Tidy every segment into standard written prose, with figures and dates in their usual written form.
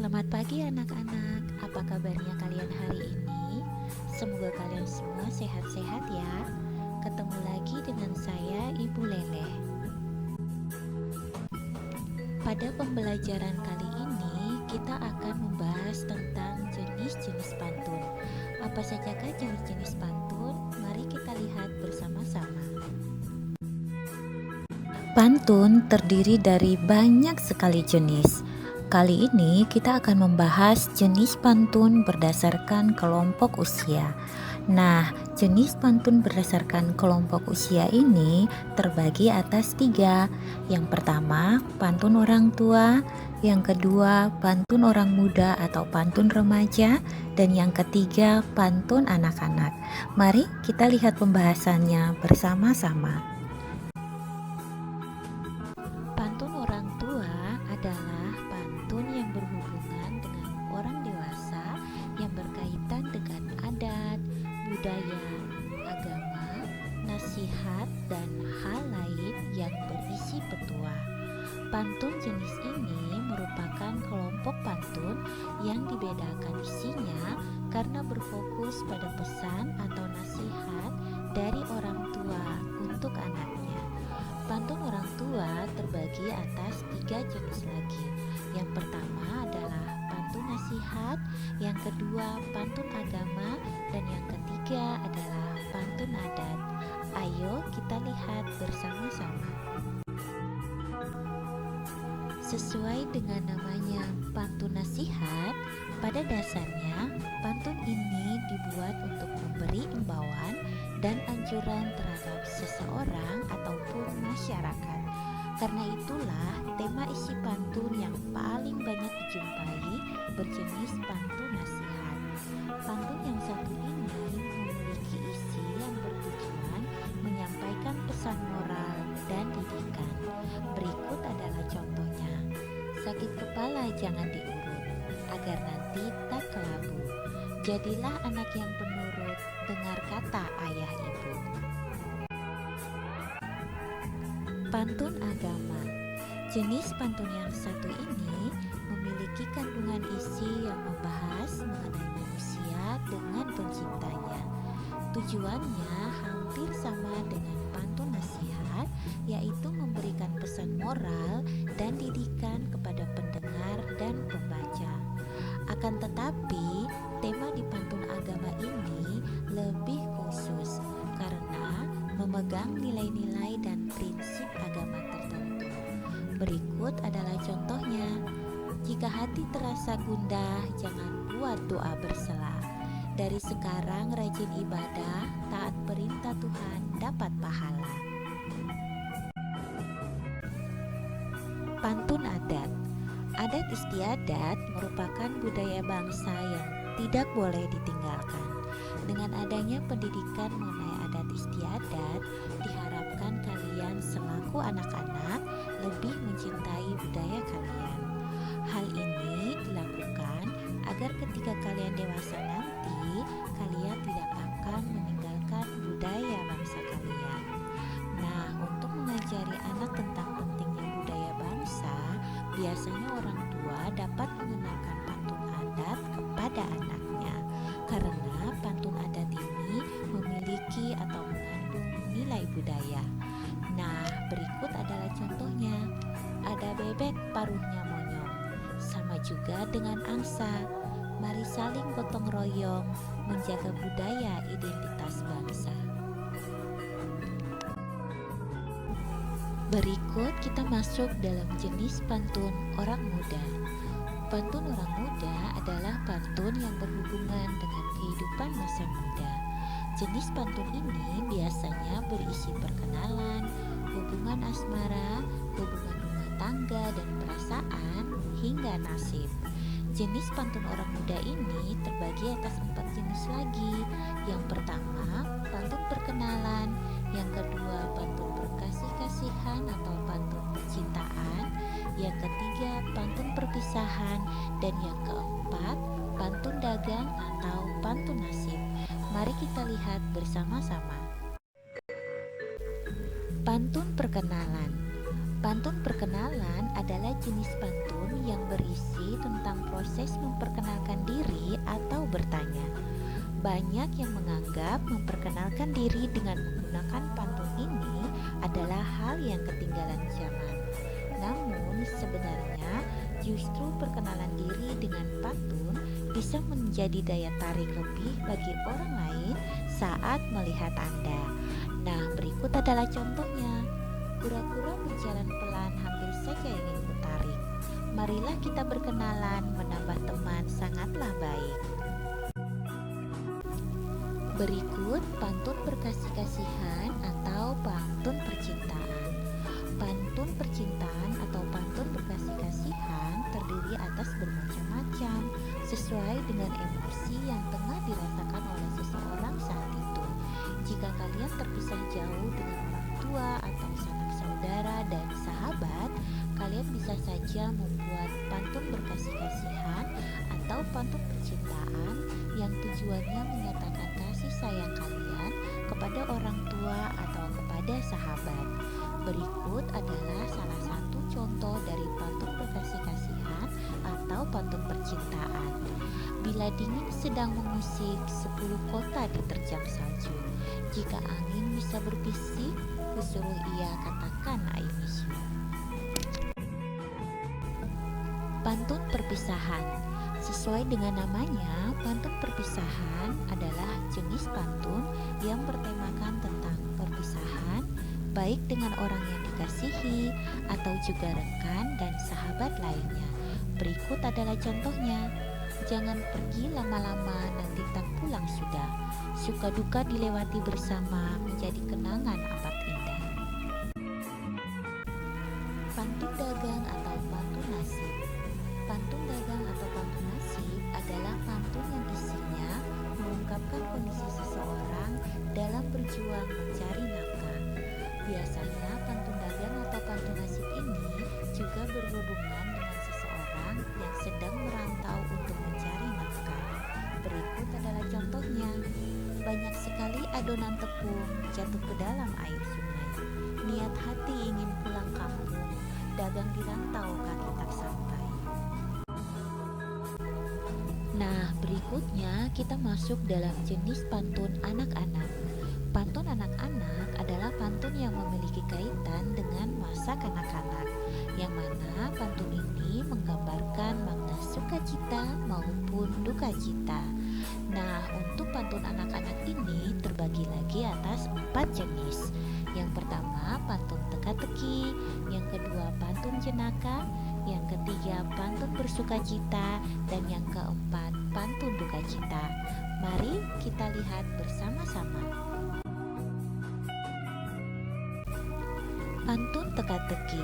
Selamat pagi anak-anak, apa kabarnya kalian hari ini? Semoga kalian semua sehat-sehat ya. Ketemu lagi dengan saya Ibu Leleh. Pada pembelajaran kali ini kita akan membahas tentang jenis-jenis pantun. Apa sajakah jenis-jenis pantun? Mari kita lihat bersama-sama. Pantun terdiri dari banyak sekali jenis. Kali ini kita akan membahas jenis pantun berdasarkan kelompok usia. Nah, jenis pantun berdasarkan kelompok usia ini terbagi atas 3. Yang pertama, pantun orang tua. Yang kedua, pantun orang muda atau pantun remaja. Dan yang ketiga, pantun anak-anak. Mari kita lihat pembahasannya bersama-sama. Pantun orang tua adalah pantun yang berhubungan dengan orang dewasa yang berkaitan dengan adat, budaya, agama, nasihat, dan hal lain yang berisi petua. Pantun jenis ini merupakan kelompok pantun yang dibedakan isinya karena berfokus pada pesan atau nasihat dari orang tua untuk anaknya. Pantun orang tua terbagi atas 3 jenis lagi. Yang pertama adalah pantun nasihat, yang kedua pantun agama, dan yang ketiga adalah pantun adat. Ayo kita lihat bersama-sama. Sesuai dengan namanya pantun nasihat, pada dasarnya pantun ini dibuat untuk memberi imbauan dan anjuran terhadap seseorang ataupun masyarakat. Karena itulah tema isi pantun yang paling banyak dijumpai berjenis pantun nasihat. Pantun yang satu ini memiliki isi yang bertujuan menyampaikan pesan moral dan didikan. Berikut adalah contohnya. Sakit kepala jangan diurut, agar nanti tak kelabu. Jadilah anak yang penurut, dengar kata ayah ibu. Pantun agama. Jenis pantun yang satu ini memiliki kandungan isi yang membahas mengenai manusia dengan penciptanya. Tujuannya hampir sama dengan pantun nasihat, yaitu memberikan pesan moral dan didikan kepada pendengar dan pembaca. Akan tetapi, tema di pantun agama ini lebih khusus karena memegang nilai-nilai dan prinsip agama tertentu. Berikut adalah contohnya. Jika hati terasa gundah, jangan buat doa bersela. Dari sekarang rajin ibadah, taat perintah Tuhan, dapat pahala. Pantun adat. Adat istiadat merupakan budaya bangsa yang tidak boleh ditinggalkan. Dengan adanya pendidikan mengenai adat istiadat, diharapkan kalian selaku anak-anak lebih mencintai budaya kalian. Hal ini dilakukan agar ketika kalian dewasa nanti, kalian tidak akan meninggalkan budaya bangsa kalian. Nah, untuk mengajari anak tentang pentingnya budaya bangsa, biasanya orang tua dapat mengenalkan pantun adat kepada anaknya. Karena pantun adat ini memiliki atau mengandung nilai budaya. Nah, berikut adalah contohnya. Ada bebek paruhnya monyong, sama juga dengan angsa. Mari saling gotong royong menjaga budaya identitas bangsa. Berikut kita masuk dalam jenis pantun orang muda. Pantun orang muda adalah pantun yang berhubungan dengan kehidupan masa muda. Jenis pantun ini biasanya berisi perkenalan, hubungan asmara, hubungan rumah tangga dan perasaan, hingga nasib. Jenis pantun orang muda ini terbagi atas 4 jenis lagi. Yang pertama, pantun perkenalan. Yang kedua, pantun perkasih-kasihan atau pantun percintaan. Yang ketiga, pantun perpisahan. Dan yang keempat, pantun dagang atau pantun nasib. Mari kita lihat bersama-sama. Pantun perkenalan. Pantun perkenalan adalah jenis pantun yang berisi tentang proses memperkenalkan diri atau bertanya. Banyak yang menganggap memperkenalkan diri dengan menggunakan pantun ini adalah hal yang ketinggalan zaman. Namun sebenarnya justru perkenalan diri dengan pantun bisa menjadi daya tarik lebih bagi orang lain saat melihat Anda. Nah, berikut adalah contohnya. Kura-kura berjalan pelan, hampir saja ingin kutarik. Marilah kita berkenalan, menambah teman sangatlah baik. Berikut pantun berkasih-kasihan atau pantun percintaan. Pantun percintaan atau pantun berkasih-kasihan terdiri atas bermacam-macam sesuai dengan emosi yang tengah dirasakan oleh seseorang saat itu. Jika kalian terpisah jauh dengan orang tua atau sanak saudara dan sahabat, kalian bisa saja membuat pantun berkasih-kasihan atau pantun percintaan yang tujuannya menyatakan kasih sayang kalian kepada orang tua atau kepada sahabat. Berikut adalah salah satu contoh dari pantun berkasih-kasihan atau pantun percintaan. Bila dingin sedang mengusik, 10 kota diterjang salju. Jika angin bisa berbisik, kusuruh ia katakan I miss you. Pantun perpisahan. Sesuai dengan namanya, pantun perpisahan adalah jenis pantun yang bertemakan tentang perpisahan, baik dengan orang yang dikasihi atau juga rekan dan sahabat lainnya. Berikut adalah contohnya. Jangan pergi lama-lama, nanti tak pulang sudah. Suka duka dilewati bersama, menjadi kenangan amat indah. Pantun dagang atau pantun nasib. Pantun dagang atau pantun nasib adalah pantun yang isinya mengungkapkan kondisi seseorang dalam berjuang mencari nafkah. Biasanya pantun dagang atau pantun nasib ini juga berhubungan dengan seseorang yang sedang merantau untuk mencari nafkah. Berikut adalah contohnya. Banyak sekali adonan tepung jatuh ke dalam air sungai. Niat hati ingin pulang kampung, dagang di rantau kaki tak sampai. Nah, berikutnya kita masuk dalam jenis pantun anak-anak. Pantun anak-anak adalah pantun yang memiliki kaitan dengan masa kanak-kanak, yang mana pantun ini menggambarkan makna sukacita maupun duka cita. Nah, untuk pantun anak-anak ini terbagi lagi atas 4 jenis. Yang pertama pantun teka-teki, yang kedua pantun jenaka, yang ketiga pantun bersukacita, dan yang keempat pantun duka cita. Mari kita lihat bersama-sama. Pantun teka-teki.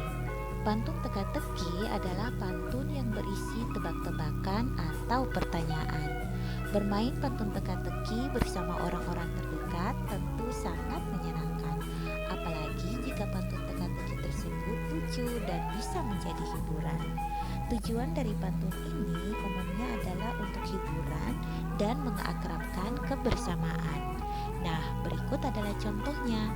Pantun teka-teki adalah pantun yang berisi tebak-tebakan atau pertanyaan. Bermain pantun teka-teki bersama orang-orang terdekat tentu sangat menyenangkan. Apalagi jika pantun teka-teki tersebut lucu dan bisa menjadi hiburan. Tujuan dari pantun ini umumnya adalah untuk hiburan dan mengakrabkan kebersamaan. Nah, berikut adalah contohnya.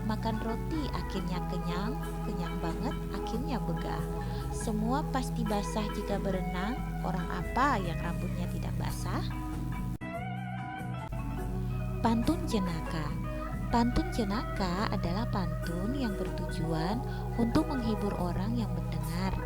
Makan roti akhirnya kenyang, kenyang banget akhirnya begah. Semua pasti basah jika berenang, orang apa yang rambutnya tidak basah? Pantun jenaka. Pantun jenaka adalah pantun yang bertujuan untuk menghibur orang yang mendengar.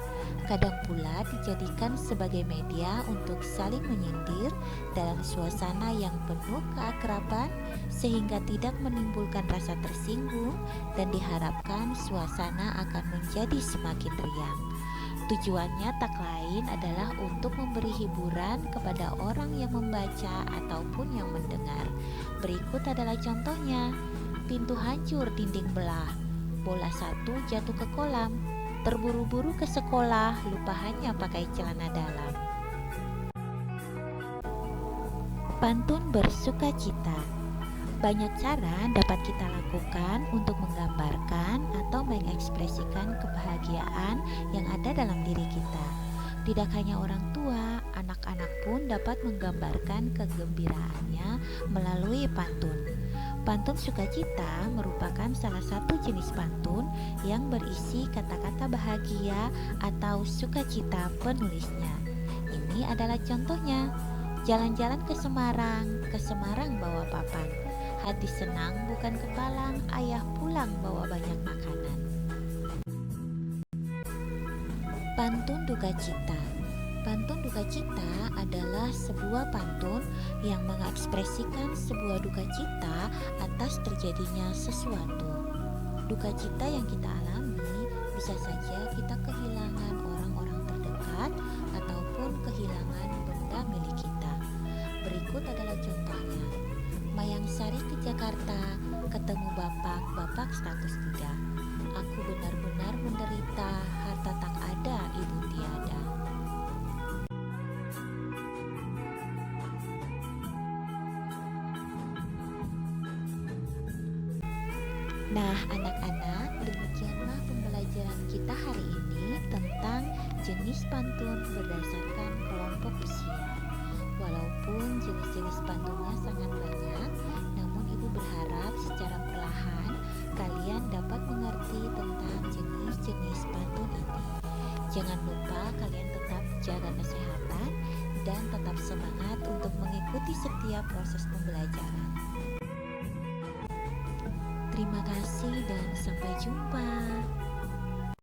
Kadang pula dijadikan sebagai media untuk saling menyindir dalam suasana yang penuh keakraban sehingga tidak menimbulkan rasa tersinggung dan diharapkan suasana akan menjadi semakin riang. Tujuannya tak lain adalah untuk memberi hiburan kepada orang yang membaca ataupun yang mendengar. Berikut adalah contohnya. Pintu hancur, dinding belah, bola satu jatuh ke kolam. Terburu-buru ke sekolah, lupa hanya pakai celana dalam. Pantun bersukacita. Banyak cara dapat kita lakukan untuk menggambarkan atau mengekspresikan kebahagiaan yang ada dalam diri kita. Tidak hanya orang tua, anak-anak pun dapat menggambarkan kegembiraannya melalui pantun. Pantun sukacita merupakan salah satu jenis pantun yang berisi kata-kata bahagia atau sukacita penulisnya. Ini adalah contohnya. Jalan-jalan ke Semarang bawa papan. Hati senang bukan kepalang, ayah pulang bawa banyak makanan. Pantun duka cita. Pantun duka cita adalah sebuah pantun yang mengekspresikan sebuah duka cita atas terjadinya sesuatu. Duka cita yang kita alami bisa saja kita kehilangan orang-orang terdekat ataupun kehilangan benda milik kita. Berikut adalah contohnya. Mayang Sari ke Jakarta, ketemu bapak status muda. Aku benar-benar menderita, harta tak ada, ibu tiada. Nah, anak-anak, demikianlah pembelajaran kita hari ini tentang jenis pantun berdasarkan kelompok usia. Walaupun jenis-jenis pantunnya sangat banyak, namun Ibu berharap secara perlahan kalian dapat mengerti tentang jenis-jenis pantun ini. Jangan lupa kalian tetap jaga kesehatan dan tetap semangat untuk mengikuti setiap proses pembelajaran. Terima kasih dan sampai jumpa.